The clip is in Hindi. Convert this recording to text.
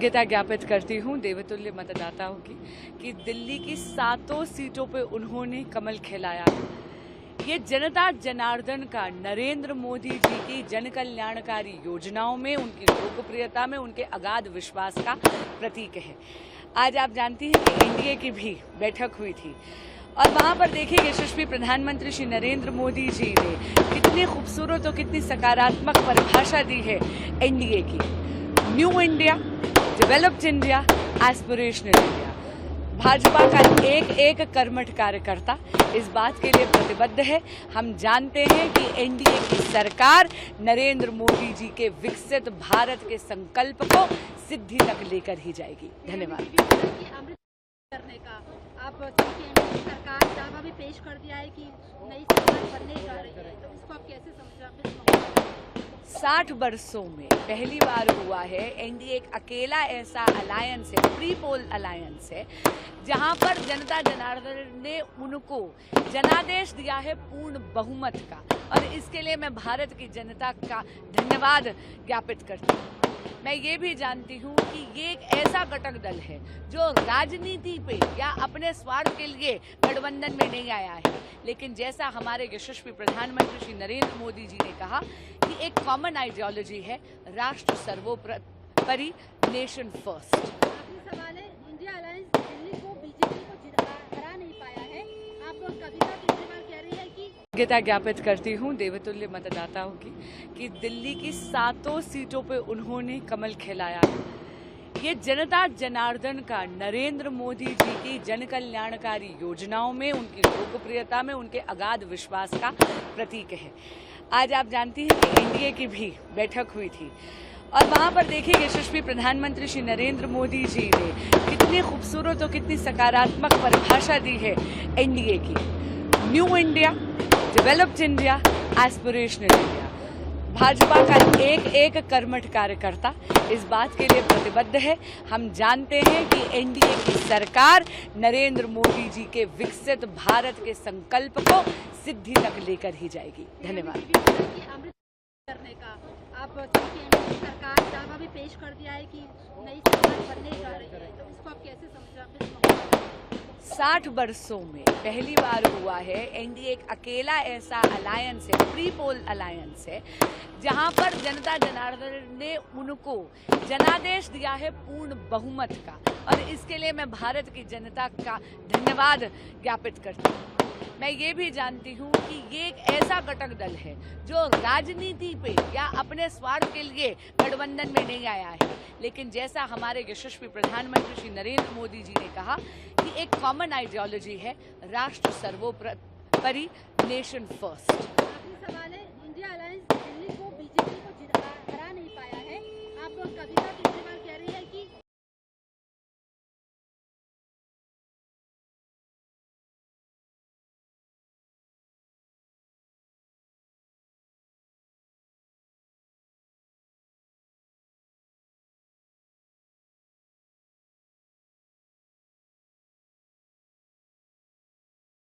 कृतज्ञता ज्ञापित करती हूँ देवतुल्य मतदाताओं की कि दिल्ली की 7 सीटों पे उन्होंने कमल खिलाया। ये जनता जनार्दन का नरेंद्र मोदी जी की जन कल्याणकारी योजनाओं में, उनकी लोकप्रियता में, उनके अगाध विश्वास का प्रतीक है। आज आप जानती हैं कि एनडीए की भी बैठक हुई थी और वहां पर देखिए यशस्वी प्रधानमंत्री श्री नरेंद्र मोदी जी ने कितनी खूबसूरत और कितनी सकारात्मक परिभाषा दी है एनडीए की। New India, developed India, aspirational India. Bhajpa का एक एक कर्मठ कार्यकर्ता इस बात के लिए प्रतिबद्ध है। हम जानते हैं कि एनडीए की सरकार नरेंद्र मोदी जी के विकसित भारत के संकल्प को सिद्धि तक लेकर ही जाएगी। धन्यवाद। करने का आप सरकार दावा भी पेश कर दिया है कि नई सरकार बनने जा रही है, तो इसको आप कैसे समझ 60 वर्षों में पहली बार हुआ है एनडीए एक अकेला ऐसा अलायंस है, प्री पोल अलायंस है, जहां पर जनता जनार्दन ने उनको जनादेश दिया है पूर्ण बहुमत का, और इसके लिए मैं भारत की जनता का धन्यवाद ज्ञापित करती हूँ। मैं ये भी जानती हूँ कि ये एक ऐसा घटक दल है जो राजनीति पे या अपने स्वार्थ के लिए गठबंधन में नहीं आया है, लेकिन जैसा हमारे यशस्वी प्रधानमंत्री श्री नरेंद्र मोदी जी ने कहा कि एक कॉमन आइडियोलॉजी है, राष्ट्र सर्वोपरि, नेशन फर्स्ट। आखिरी सवाल है, इंडिया अलायंस दिल्ली को बीजेपी को हरा नहीं पाया है। आप कविता कितनी बार कह रही है कि कृतज्ञता ज्ञापित करती हूँ देवतुल्य मतदाताओं की कि दिल्ली की 7 सीटों पे उन्होंने कमल खिलाया। ये जनता जनार्दन का नरेंद्र मोदी जी की जन कल्याणकारी योजनाओं में, उनकी लोकप्रियता में, उनके अगाध विश्वास का प्रतीक है। आज आप जानती हैं कि एनडीए की भी बैठक हुई थी और वहां पर देखिए यशस्वी प्रधानमंत्री श्री नरेंद्र मोदी जी ने कितनी खूबसूरत और कितनी सकारात्मक परिभाषा दी है एनडीए की। New India, developed India, aspirational India. Bhajpa का एक एक कर्मठ कार्यकर्ता इस बात के लिए प्रतिबद्ध है। हम जानते हैं कि एनडीए की सरकार नरेंद्र मोदी जी के विकसित भारत के संकल्प को सिद्धि तक लेकर ही जाएगी। धन्यवाद। करने का आप सरकार दावा भी पेश कर दिया है कि नई सरकार बनने जा रही है, तो इसको आप कैसे समझ 60 वर्षों में पहली बार हुआ है एनडीए एक अकेला ऐसा अलायंस है, प्री पोल अलायंस है, जहां पर जनता जनार्दन ने उनको जनादेश दिया है पूर्ण बहुमत का, और इसके लिए मैं भारत की जनता का धन्यवाद ज्ञापित करती हूँ। मैं ये भी जानती हूँ कि ये एक ऐसा घटक दल है जो राजनीति पे या अपने स्वार्थ के लिए गठबंधन में नहीं आया है, लेकिन जैसा हमारे यशस्वी प्रधानमंत्री श्री नरेंद्र मोदी जी ने कहा कि एक कॉमन आइडियोलॉजी है, राष्ट्र सर्वोपरि, नेशन फर्स्ट। आखिरी सवाल है, इंडिया अलायंस दिल्ली को बीजेपी को हरा नहीं पाया है। आप कविता